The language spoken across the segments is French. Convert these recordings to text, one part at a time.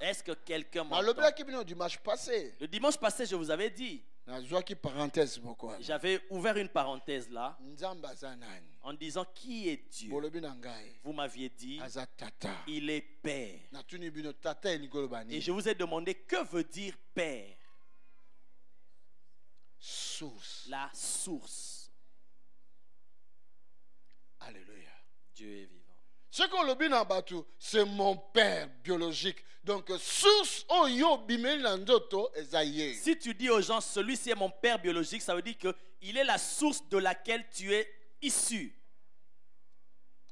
Est-ce que quelqu'un m'entend? Le dimanche passé, je vous avais dit. J'avais ouvert une parenthèse là en disant qui est Dieu. Vous m'aviez dit il est Père. Et je vous ai demandé que veut dire Père. La source. Alléluia. Dieu est vivant. Ce qu'on le bin abatou, c'est mon père biologique. Donc, source oyo bimeli nandoto ezaye. Si tu dis aux gens, celui-ci est mon père biologique, ça veut dire qu'il est la source de laquelle tu es issu.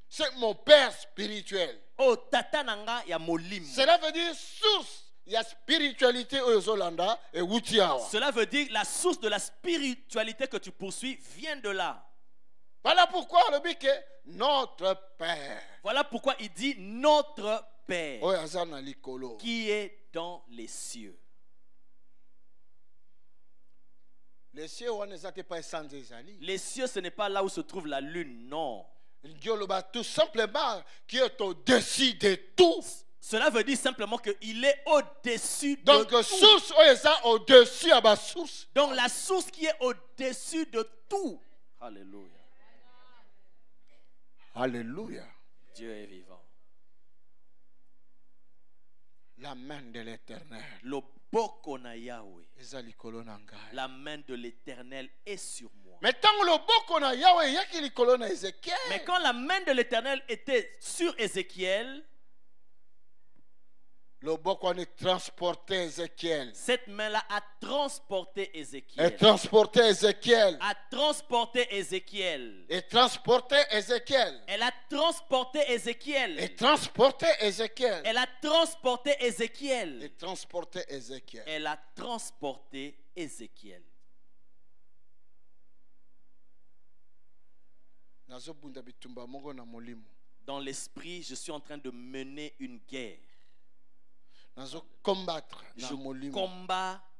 C'est mon père spirituel. Oh, tata nanga ya molim. Cela veut dire source. Il y a spiritualité au Zolanda et Wutiawa. Cela veut dire la source de la spiritualité que tu poursuis vient de là. Voilà pourquoi le bique notre Père. Voilà pourquoi il dit notre Père qui est dans les cieux. Les cieux, les cieux, ce n'est pas là où se trouve la lune, non. Tout simplement qui est au-dessus de tout. Cela veut dire simplement qu'il est au-dessus de tout. Donc, source au-dessus à ma source. Donc, la source qui est au-dessus de tout. Alléluia. Alléluia. Dieu est vivant. La main de l'Éternel. La main de l'Éternel est sur moi. Mais quand la main de l'Éternel était sur Ézéchiel, cette main-là a transporté Ézéchiel. Et transporté Ézéchiel. A transporté Ézéchiel. Et transporté Ézéchiel. Elle a transporté Ézéchiel. Et transporté Ézéchiel. Elle a transporté Ézéchiel. Et transporté Ézéchiel. Elle a transporté Ézéchiel. Dans l'esprit, je suis en train de mener une guerre. Je combats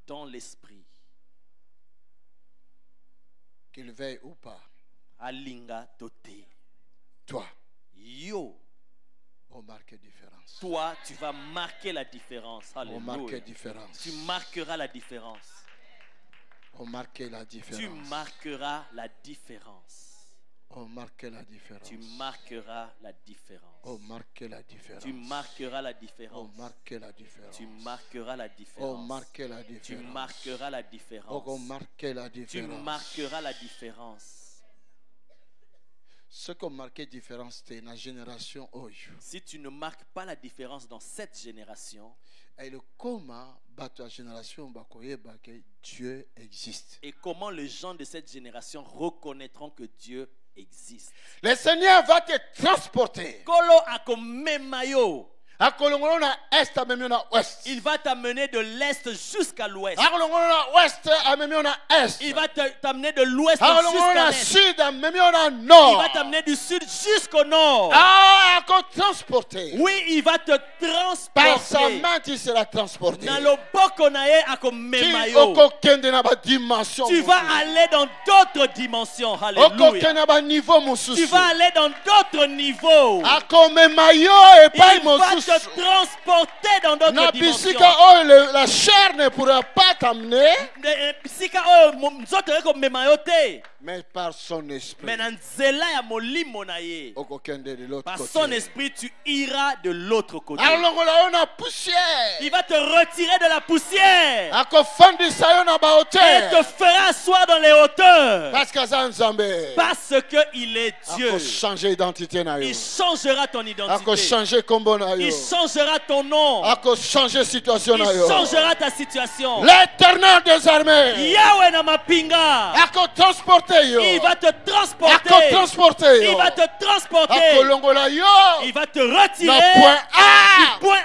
dans l'esprit. Qu'il veuille ou pas. Alinga toté. Toi. Yo. On marque différence. Toi, tu vas marquer la différence. Alléluia. On marque différence. Tu marqueras la différence. On marque la différence. Tu marqueras la différence. On marque la différence. Tu marqueras la différence. On marque la différence. Tu marqueras la différence. On marque la différence. Tu marqueras la différence. On marque la différence. Tu marqueras la différence. On marque la différence. Tu marqueras la différence. Ce qu'on marque différence, c'est la génération aujourd'hui. Si tu ne marques pas la différence dans cette génération, et le comment génération Dieu existe. Et comment les gens de cette génération reconnaîtront que Dieu existe. Le Seigneur va te transporter. Kolo akomemayo. Il va t'amener de l'est jusqu'à l'ouest. Il va t'amener de l'ouest jusqu'à l'est. Il va t'amener du sud jusqu'au nord. Oui, il va te transporter. Par sa main, tu seras transporté. Tu vas aller dans d'autres dimensions. Alléluia. Tu vas aller dans d'autres niveaux. Il va te transporter dans d'autres dimensions. La chair ne pourra pas t'amener. Mais par son esprit. Par son esprit, tu iras de l'autre côté. Il va te retirer de la poussière. Et te fera asseoir dans les hauteurs. Parce qu'il est Dieu. Il changera ton identité. Il changera ton nom. Il changera ta situation. L'Éternel des armées. Yahweh Namapinga. Il va te transporter. Il va te transporter. Il va te retirer du point A pour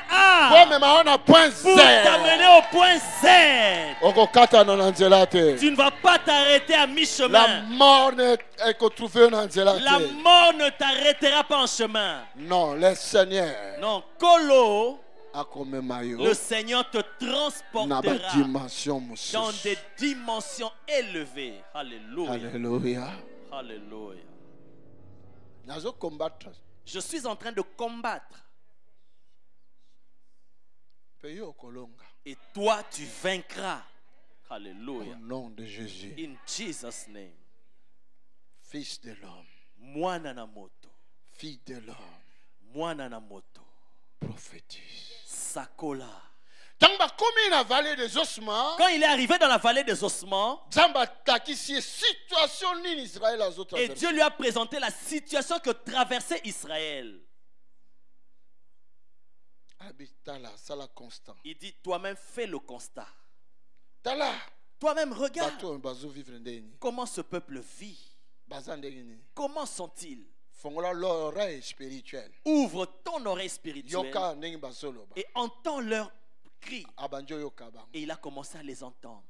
t'amener au point Z. Tu ne vas pas t'arrêter à mi-chemin. La mort ne t'arrêtera pas en chemin. Non, le Seigneur. Non, Kolo. Le Seigneur te transportera dans des dimensions élevées. Alléluia. Alléluia. Alléluia. Je suis en train de combattre. Et toi, tu vaincras. Alléluia. Au nom de Jésus. In Jesus' name. Fils de l'homme. Mwana na moto. Fille de l'homme. Mwana na moto. Prophétise. Sakola. Quand il est arrivé dans la vallée des ossements, et Dieu lui a présenté la situation que traversait Israël. Il dit, toi-même fais le constat. Toi-même regarde comment ce peuple vit. Comment sont-ils? Ouvre ton oreille spirituelle et entends leur cri. Et il a commencé à les entendre.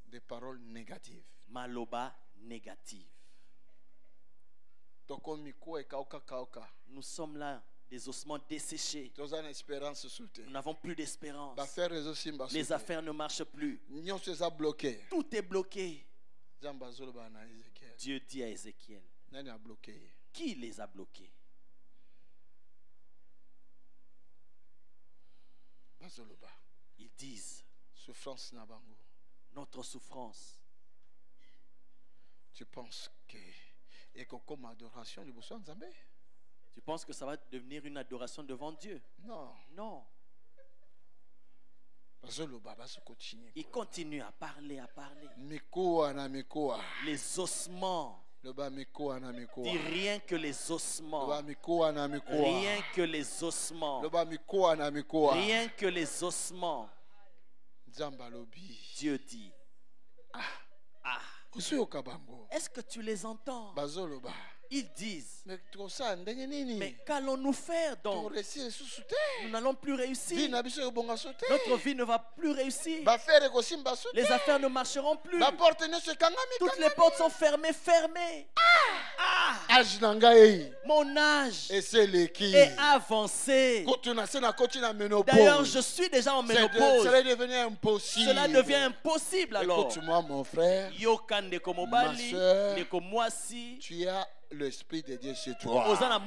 Des paroles négatives. Maloba négative. Nous sommes là, des ossements desséchés. Nous n'avons plus d'espérance. Les affaires ne marchent plus. Tout est bloqué. Dieu dit à Ézéchiel, qui les a bloqués? Ils disent, notre souffrance. Tu penses que tu penses que ça va devenir une adoration devant Dieu? Non. Non. Il continue à parler, Les ossements. Dis rien que les ossements. Rien que les ossements. Rien que les ossements. Dieu dit. Est-ce que tu les entends? Ils disent, mais qu'allons-nous faire donc? Nous n'allons plus réussir. Notre vie ne va plus réussir. Les affaires ne marcheront plus. Toutes les portes sont fermées. Mon âge est avancé. D'ailleurs, je suis déjà en ménopause. Cela devient impossible alors. Écoute-moi, mon frère, ma soeur, tu as l'Esprit de Dieu sur toi. La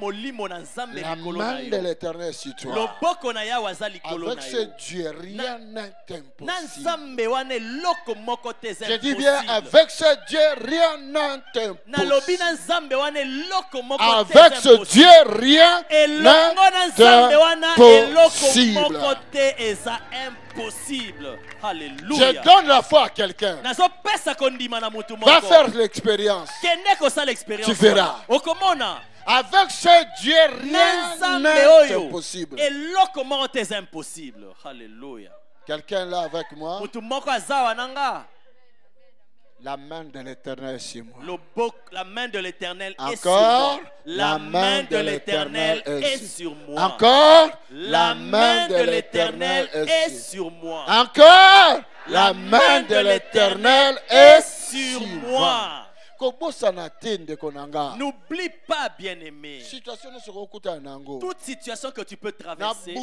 main de l'Éternel sur toi. Avec ce Dieu, rien n'est impossible. Je dis bien, avec ce Dieu, rien n'est impossible. Avec ce Dieu, rien n'est impossible. Alléluia. Je donne la foi à quelqu'un. Va faire l'expérience. Tu verras. Avec ce Dieu, rien n'est impossible. Alléluia. Quelqu'un là avec moi? La main de l'Éternel est sur moi. La main de l'Éternel est sur moi. La main de l'Éternel est sur moi. Encore. La main de l'Éternel est sur moi. Encore. La main de l'Éternel est sur moi. N'oublie pas, bien-aimé, toute situation que tu peux traverser,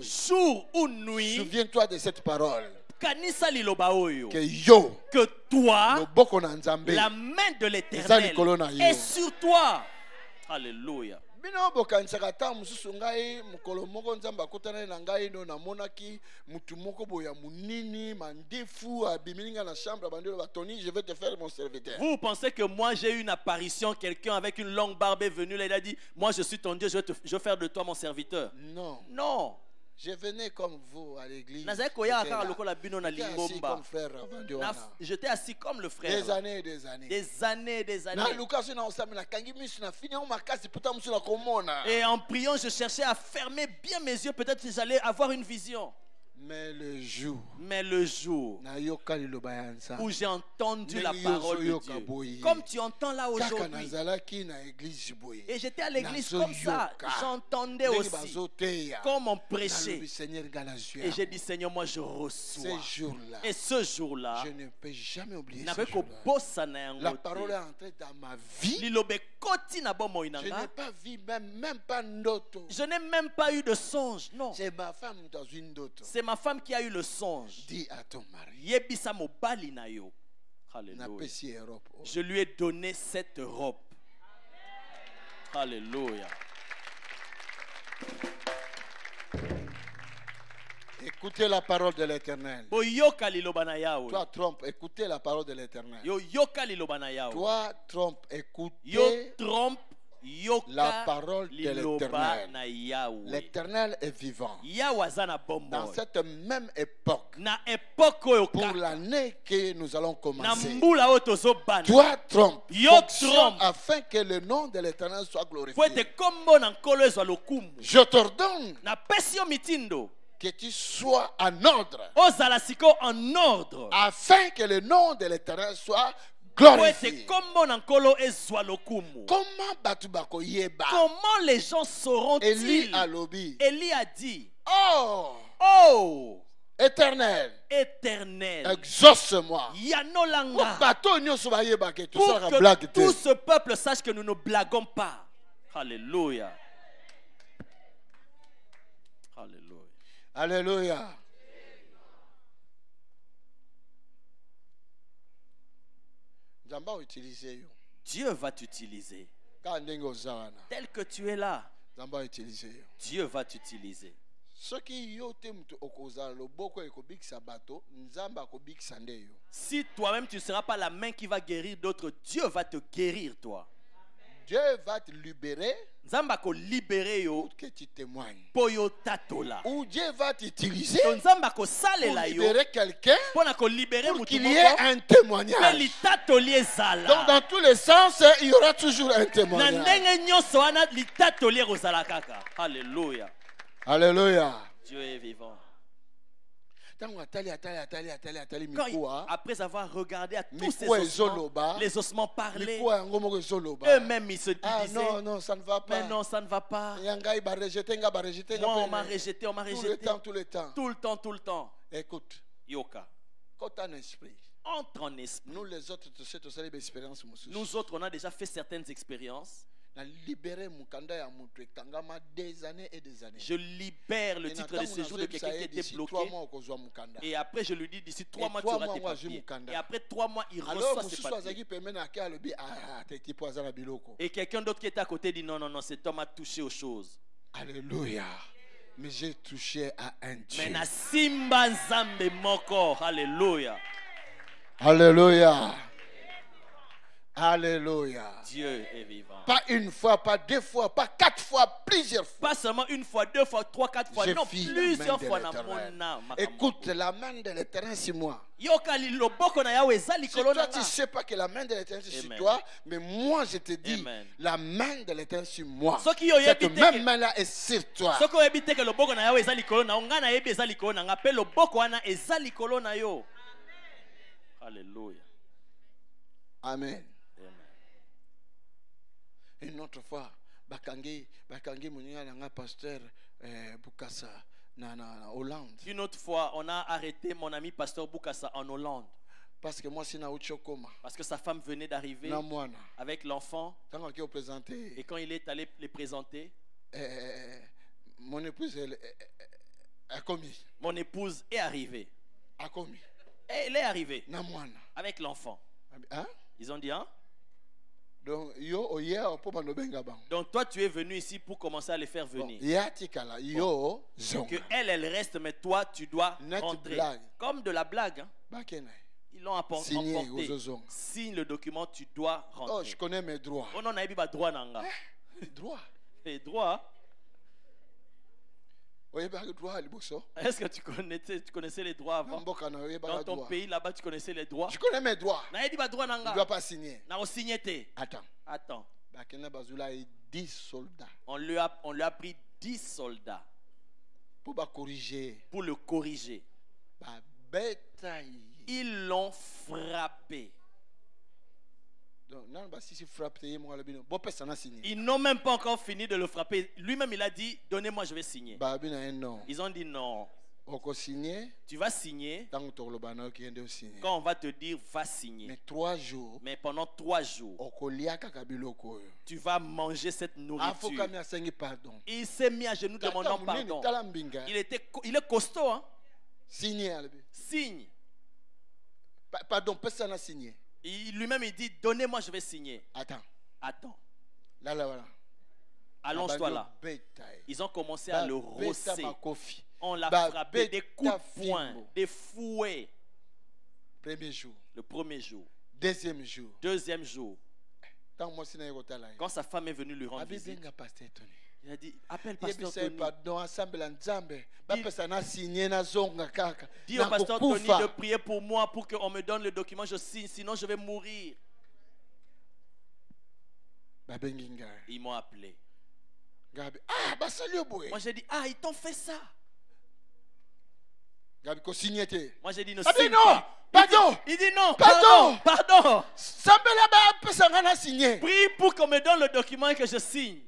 jour ou nuit, souviens-toi de cette parole. Que toi, la main de l'Éternel est sur toi. Alléluia. Vous pensez que moi j'ai eu une apparition, quelqu'un avec une longue barbe est venu là, il a dit, moi je suis ton Dieu, je vais faire de toi mon serviteur. Non. Je venais comme vous à l'église. J'étais assis comme le frère. Des années et des années. Des années et des années. Et en priant, je cherchais à fermer bien mes yeux. Peut-être que j'allais avoir une vision. Mais le jour où j'ai entendu la parole de Dieu, comme tu entends là aujourd'hui, et j'étais à l'église comme ça, j'entendais aussi, comme on prêchait, et j'ai dit, Seigneur, moi je reçois. Et ce jour-là, je ne peux jamais oublier la parole est entrée dans ma vie. Je n'ai pas vu, même pas d'autre. Je n'ai même pas eu de songe. Non. C'est ma femme dans une d'autre. C'est ma femme qui a eu le songe. Dis à ton mari. Yebisa mobali na yo. Alléluia. Je lui ai donné cette robe. Alléluia. Écoutez la parole de l'Éternel. Toi, trompe, écoutez la parole de l'Éternel. Toi, trompe, écoutez la parole de l'Éternel. L'Éternel est vivant. Dans cette même époque, pour l'année que nous allons commencer, toi, trompe, fonctionne afin que le nom de l'Éternel soit glorifié. Je t'ordonne que tu sois en ordre, afin que le nom de l'Éternel soit glorifié. Comment les gens sauront-ils? Élie a dit, oh, Éternel, exauce-moi. Pour que tout ce peuple sache que nous ne blaguons pas. Alléluia. Alléluia. Dieu va t'utiliser. Tel que tu es là, Dieu va t'utiliser. Si toi-même tu ne seras pas la main qui va guérir d'autres, Dieu va te guérir toi. Dieu va te libérer pour que tu témoignes. Ou Dieu va t'utiliser pour libérer quelqu'un pour qu'il y ait un témoignage. Donc dans tous les sens, il y aura toujours un témoignage. Alléluia. Alléluia. Dieu est vivant. Après avoir regardé à tous ces ossements, les ossements parlaient, eux-mêmes ils se disaient, non, ça ne va pas. Mais non, ça ne va pas. Moi, on m'a rejeté, tout le temps. Tout le temps. Écoute, Yoka, quand un esprit, entre en esprit. Nous autres, on a déjà fait certaines expériences. Je libère le titre de séjour de quelqu'un qui était bloqué. Et après, je lui dis d'ici 3 mois, tu auras tes papiers. Et après 3 mois, il reçoit ses papiers. Et quelqu'un d'autre qui était à côté dit non, cet homme a touché aux choses. Alléluia. Mais j'ai touché à un Dieu. Alléluia. Alléluia. Alléluia. Dieu est vivant. Pas une fois, pas 2 fois, pas 4 fois, plusieurs fois. Pas seulement 1 fois, 2 fois, 3, 4 fois, non, plusieurs fois. Écoute, la main de l'Éternel sur moi. Si toi tu ne sais pas que la main de l'Éternel est sur toi, mais moi je te dis, la main de l'Éternel est sur moi. Cette même main-là est sur toi. Alléluia. Amen. Une autre fois, bakangi muninga pasteur Bukasa na Hollande. Une autre fois, on a arrêté mon ami pasteur Bukasa en Hollande. Parce que moi sina uchokoma. Parce que sa femme venait d'arriver avec l'enfant. Et quand il est allé les présenter, mon épouse a commis. Mon épouse est arrivée. A commis. Et elle est arrivée avec l'enfant. Hein? Ils ont dit, hein? Donc toi tu es venu ici pour commencer à les faire venir. Que elle reste, mais toi tu dois rentrer. Comme de la blague. Hein? Ils l'ont emporté. Signe le document, tu dois rentrer. Oh, je connais mes droits. Oh non, on a eu droit nanga. Droit. Les droits. Est-ce que tu connaissais les droits avant? Dans ton pays là-bas, tu connaissais les droits? Je connais mes droits. Je ne dois pas signer. Attends. 10 soldats. On lui a pris 10 soldats. Pour le corriger. Ils l'ont frappé. Ils n'ont même pas encore fini de le frapper. Lui-même, il a dit, donnez-moi, je vais signer. Ils ont dit non. Tu vas signer quand on va te dire, va signer. Mais 3 jours. Mais pendant 3 jours, tu vas manger cette nourriture. Il s'est mis à genoux demandant pardon. Il est costaud. Hein? Signe. Signe. Pardon, personne n'a signé. Lui-même, il dit, donnez-moi, je vais signer. Attends. Là. Allonge-toi là. Ils ont commencé à le rosser. On l'a frappé des coups de poing, des fouets. Le premier jour. Deuxième jour. Quand sa femme est venue lui rendre visite, il a dit, appelle pasteur Tony. Dis au pasteur Tony de prier pour moi pour qu'on me donne le document, je signe, sinon je vais mourir. Ils m'ont appelé. Moi j'ai dit, ils t'ont fait ça. Moi j'ai dit, ne signe pas. Pardon. Il dit non. Pardon. Prie pour qu'on me donne le document et que je signe.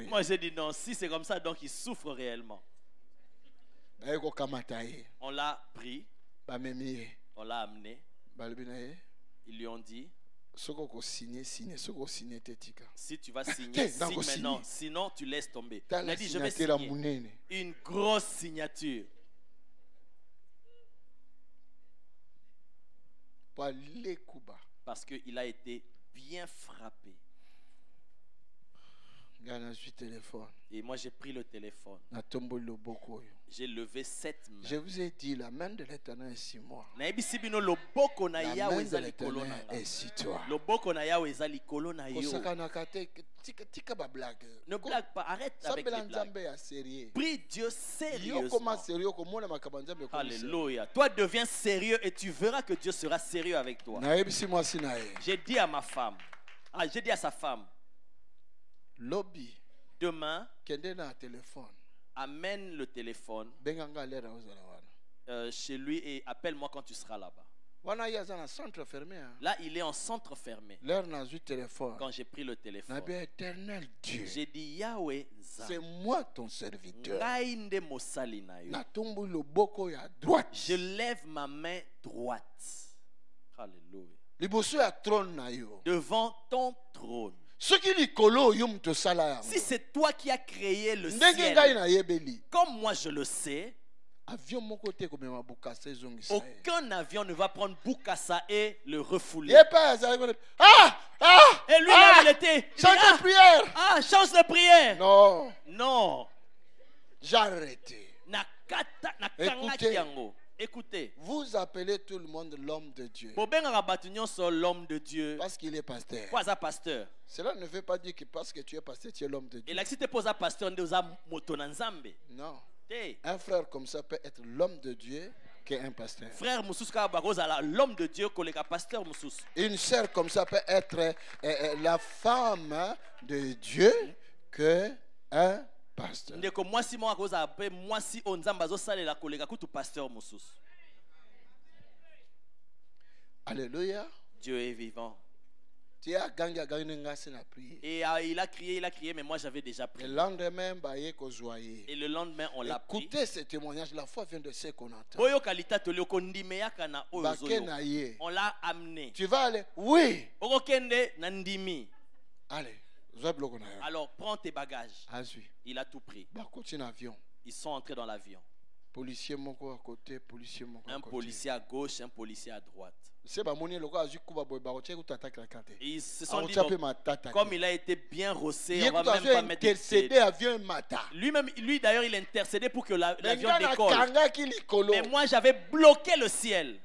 Moi j'ai dit non, si c'est comme ça, donc il souffre réellement. On l'a pris. On l'a amené. Ils lui ont dit, si tu vas signer, signe maintenant. Sinon tu laisses tomber. Il a dit, je vais signer une grosse signature. Parce qu'il a été bien frappé. Et moi j'ai pris le téléphone. J'ai levé 7 mains. Je vous ai dit, la main de l'Éternel est sur moi. La main de l'Éternel est sur toi. Ne blague pas, arrête avec les blagues. Prie Dieu sérieusement. Alléluia. Toi deviens sérieux et tu verras que Dieu sera sérieux avec toi. J'ai dit à ma femme, j'ai dit à sa femme, demain, amène le téléphone chez lui et appelle-moi quand tu seras là-bas. Là, il est en centre fermé. Quand j'ai pris le téléphone, j'ai dit, Yahweh, c'est moi ton serviteur. Je lève ma main droite. Alléluia. Devant ton trône. Si c'est toi qui as créé le ciel, comme moi je le sais, aucun avion ne va prendre Bukassa et le refouler. Et lui-même il était. Change de prière. Change de prière. Non. J'ai arrêté. Écoutez. Vous appelez tout le monde l'homme de Dieu. L'homme de Dieu. Parce qu'il est pasteur. Pasteur. Cela ne veut pas dire que parce que tu es pasteur, tu es l'homme de Dieu. Non. Un frère comme ça peut être l'homme de Dieu qu'un pasteur. Frère l'homme de Dieu que pasteur. Une sœur comme ça peut être la femme de Dieu que un pasteur. Alléluia. Dieu est vivant. Et il a crié, mais moi j'avais déjà prié. Et le lendemain, on l'a pris. Écoutez ce témoignage, la foi vient de ce qu'on entend. On l'a amené. Tu vas aller? Oui. Allez. Alors prends tes bagages. Il a tout pris. Ils sont entrés dans l'avion. Un policier à gauche, un policier à droite. Ils se sont dit, comme il a été bien rossé, on va même pas mettre de tête. Lui d'ailleurs, il intercédait pour que l'avion décolle. Mais moi, j'avais bloqué le ciel.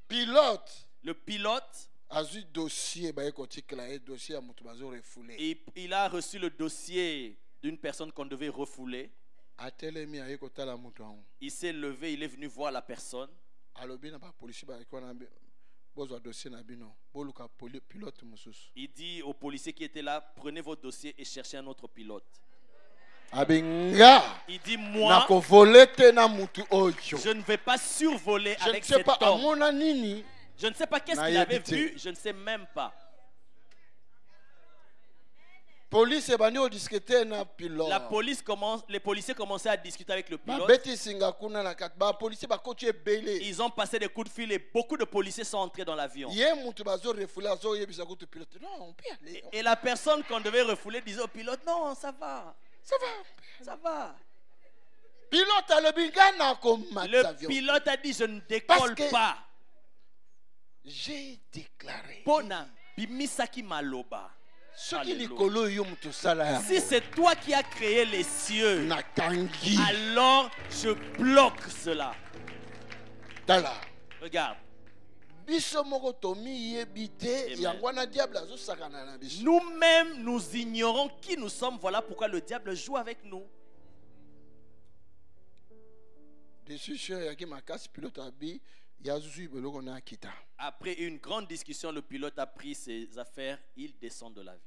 Le pilote. Il a reçu le dossier d'une personne qu'on devait refouler. Il s'est levé, il est venu voir la personne. Il dit aux policiers qui étaient là, prenez votre dossier et cherchez un autre pilote. Il dit, moi, je ne vais pas survoler avec cet homme. Je ne sais pas qu'est-ce qu'il avait vu, je ne sais même pas. La police les policiers commençaient à discuter avec le pilote. Ils ont passé des coups de fil et beaucoup de policiers sont entrés dans l'avion. Et la personne qu'on devait refouler disait au pilote, non, ça va. Ça va. Le pilote a dit, je ne décolle pas. J'ai déclaré. Pona bimisaki maloba. Si c'est toi qui as créé les cieux, alors je bloque cela. Regarde. Nous-mêmes, nous ignorons qui nous sommes. Voilà pourquoi le diable joue avec nous. Après une grande discussion, le pilote a pris ses affaires, il descend de l'avion.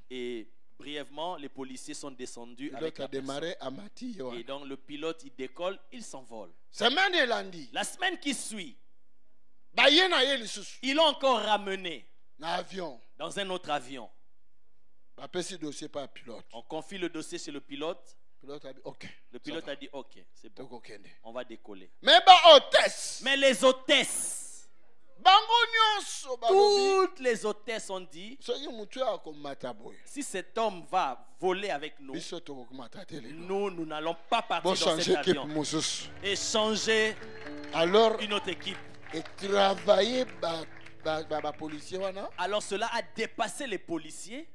Et brièvement, les policiers sont descendus avec la personne. Et donc le pilote, il décolle, il s'envole. La semaine qui suit, ils l'ont encore ramené dans un autre avion. On confie le dossier chez le pilote. Le pilote a dit ok, c'est bon, on va décoller. Mais les hôtesses, toutes les hôtesses ont dit, si cet homme va voler avec nous, nous n'allons pas partir dans cet avion et changer une autre équipe. Alors cela a dépassé les policiers.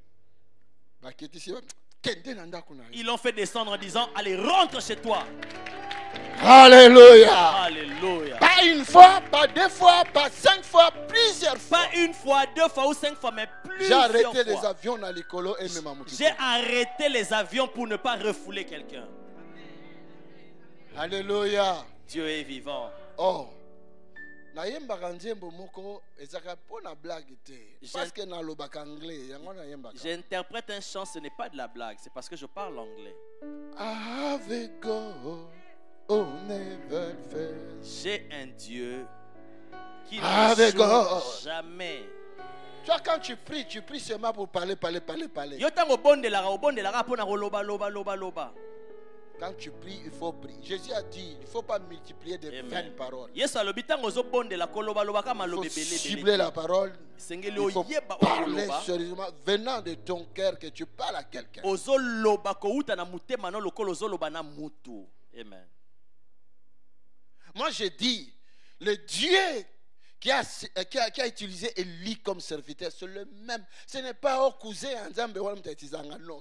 Ils l'ont fait descendre en disant, allez, rentre chez toi. Alléluia. Alléluia. Pas une fois, pas deux fois, pas 5 fois, plusieurs fois. Pas une fois, 2 fois ou 5 fois, mais plusieurs fois. J'ai arrêté les avions dans l'écolo et même à Moutoutou. J'ai arrêté les avions pour ne pas refouler quelqu'un. Alléluia. Dieu est vivant. Oh. J'interprète un chant, ce n'est pas de la blague, c'est parce que je parle anglais. J'ai un Dieu qui ne joue jamais. Tu vois, quand tu pries seulement pour parler. Quand tu pries, il faut prier. Jésus a dit, il ne faut pas multiplier des vaines paroles. Il faut cibler la parole. Il faut parler sérieusement, venant de ton cœur, que tu parles à quelqu'un. Amen. Moi, je dis, le Dieu qui a utilisé Élie comme serviteur, c'est le même. Ce n'est pas au cousin. Non,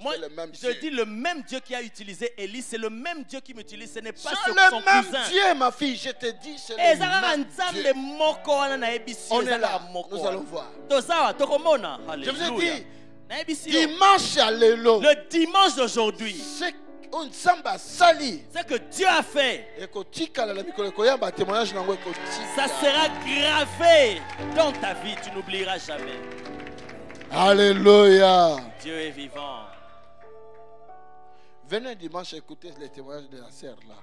moi, c'est le même je dis le même Dieu qui a utilisé Élie, c'est le même Dieu qui m'utilise. Ce n'est pas son cousin. Dieu, ma fille, je te dis, c'est le même Dieu. On est là, nous allons voir. Je vous ai dit, dimanche à l'élo, le dimanche d'aujourd'hui, ce que Dieu a fait, ça sera gravé dans ta vie, tu n'oublieras jamais. Alléluia. Dieu est vivant. Venez dimanche écouter les témoignages de la sœur là.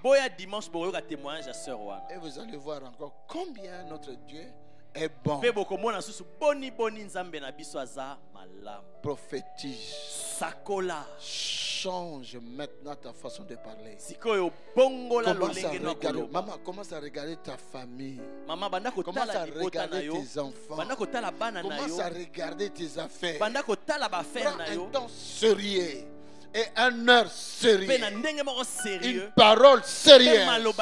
Et vous allez voir encore combien notre Dieu est bon. Prophétise. Change maintenant ta façon de parler. Commence à regarder ta famille. Commence à regarder tes enfants. Commence à regarder tes affaires. Prends un temps sérieux et une heure sérieuse. Une parole sérieuse.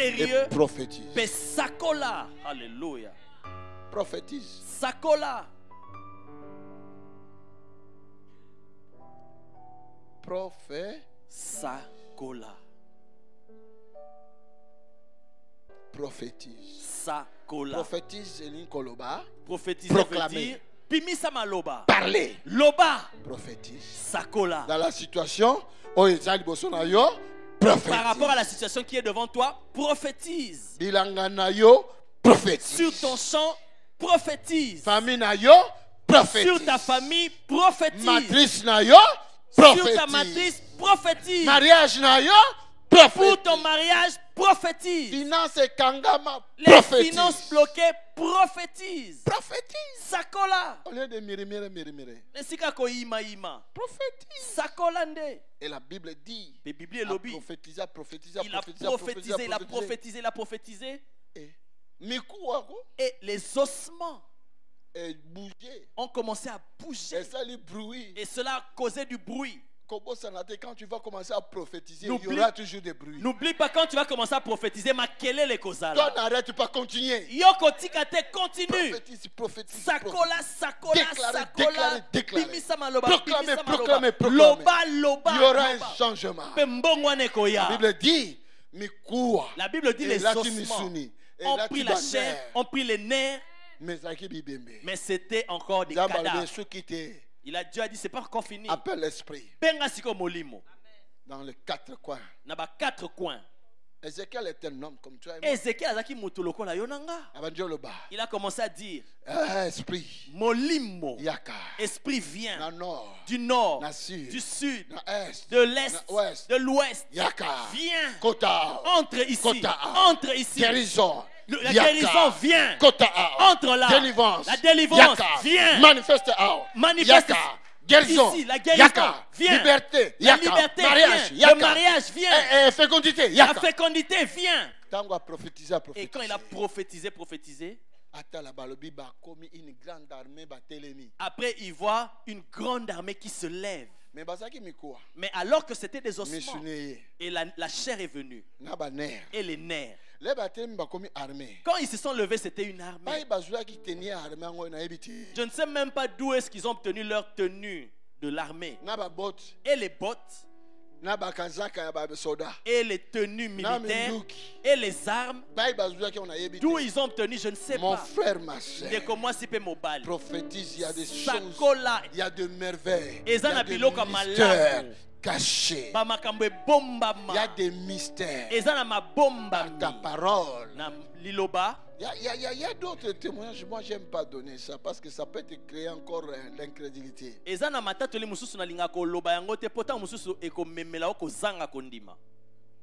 Et prophétise. Alléluia. Prophétise. Sakola. Sakola. Prophétise. Sakola. Prophétise Eline Koloba. Prophétise veut dire Pimisa maloba. Parler. Loba. Prophétise. Sakola. Dans la situation où ils ont prophétise. Par rapport à la situation qui est devant toi, prophétise. Bilanganayo, prophétise. Sur ton champ, prophétise. Famille nayo, prophétise. Sur ta famille, prophétise. Matrice nayo, prophétise. Sur ta matrice, prophétise. Mariage nayo, prophétise. Pour ton mariage, prophétise. Finance kangama, prophétise. Les finances bloquées, prophétise. Prophétise. Sakola. Au lieu de mirimire. Prophétise. Sakolande. Et la Bible dit, il a prophétisé, il a prophétisé. Et les ossements ont commencé à bouger. Et cela a causé du bruit. Quand tu vas commencer à prophétiser, il y aura toujours des bruits. N'oublie pas, quand tu vas commencer à prophétiser, makelele kozala. Toi n'arrête pas, continue. Yoko tikate, continue. Prophétise. Sakola. Déclare. Proclame. Loba. Il y aura un changement. La Bible dit, les ossements ont pris la chair, ont pris les nerfs, mais c'était encore des cadavres. Il a Dieu a dit, c'est pas encore fini. Appelle l'esprit. Dans les 4 coins. Ézéchiel est un homme comme toi. Il a commencé à dire, esprit. Molimo. Yaka. Esprit vient du nord, du sud, de l'est, de l'ouest. Yaka. Viens. Kota. Entre ici. Guérison. La guérison vient. Entre là. La délivrance vient. Manifeste. Guérison. Ici, la guérison vient. Liberté. La liberté mariage. Vient. Le mariage vient. Fécondité. La fécondité vient. Et quand il a prophétisé, après il voit une grande armée qui se lève. Mais alors que c'était des ossements, et la chair est venue, et les nerfs. Quand ils se sont levés, c'était une armée. Je ne sais même pas d'où est-ce qu'ils ont obtenu leur tenue de l'armée. Et les bottes, et les tenues militaires, et les armes, d'où ils ont obtenu, je ne sais pas. Mon frère, ma soeur, prophétise, il y a des choses, il y a de merveilles, il y a des mystères cachés, il y a des mystères par ta parole. Il y a d'autres témoignages. Moi, j'aime pas donner ça parce que ça peut te créer encore l'incrédulité.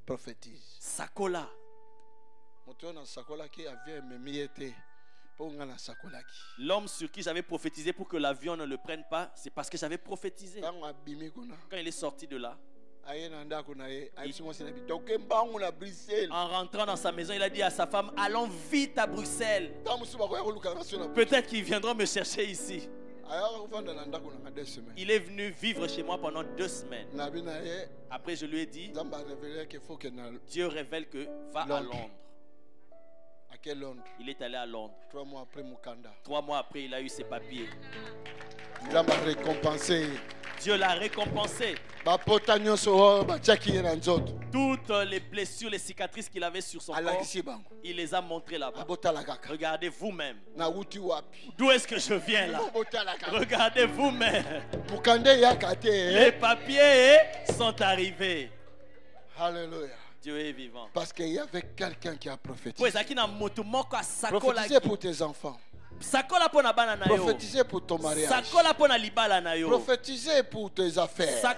Prophétise. Sakola. L'homme sur qui j'avais prophétisé pour que l'avion ne le prenne pas, c'est parce que j'avais prophétisé. Quand il est sorti de là, en rentrant dans sa maison, il a dit à sa femme, allons vite à Bruxelles. Peut-être qu'ils viendront me chercher ici. Il est venu vivre chez moi pendant 2 semaines. Après je lui ai dit, Dieu révèle que va à Londres. À quel Londres? Il est allé à Londres. 3 mois après Mukanda. 3 mois après, il a eu ses papiers. Dieu l'a récompensé. Dieu l'a récompensé. Toutes les blessures, les cicatrices qu'il avait sur son corps, il les a montrées là-bas. Regardez vous-même. D'où est-ce que je viens là? Regardez vous-même. Les papiers sont arrivés. Alléluia. Dieu est vivant. Parce qu'il y avait quelqu'un qui a prophétisé. Prophétisez pour tes enfants. Prophétisez pour ton mariage. Prophétisez pour tes affaires.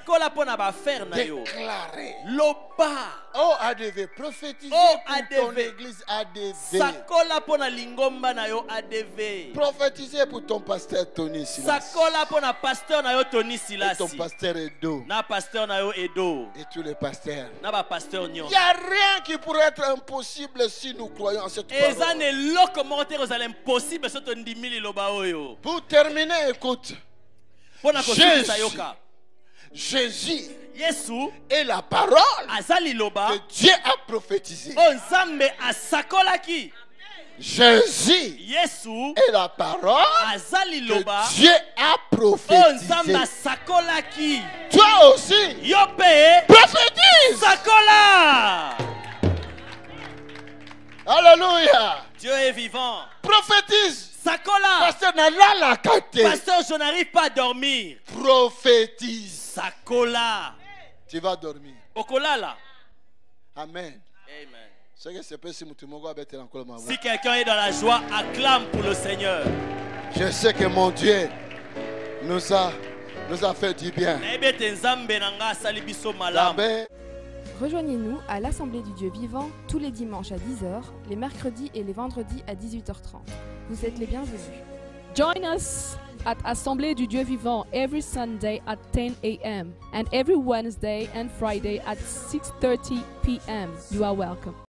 Déclarez. Oh ADV, prophétisez pour ton église ADV. Prophétisez pour ton pasteur Tony Silas. Et ton pasteur Edo. Et tous les pasteurs. Il n'y a rien qui pourrait être impossible si nous croyons en cette parole. Pour terminer, écoute. Jésus est la parole que Dieu a prophétisée. Jésus est la parole que Dieu a prophétisée. Toi aussi, prophétise. Alléluia. Dieu est vivant. Prophétise. Sakola. Pasteur, je n'arrive pas à dormir. Prophétise. Sakola. Tu vas dormir. Okolala. Amen. Amen. Si quelqu'un est dans la joie, acclame pour le Seigneur. Je sais que mon Dieu nous a fait du bien. Rejoignez-nous à l'Assemblée du Dieu vivant tous les dimanches à 10h, les mercredis et les vendredis à 18h30. Vous êtes les bienvenus. Join us at Assemblée du Dieu vivant every Sunday at 10 a.m. and every Wednesday and Friday at 6:30 p.m. You are welcome.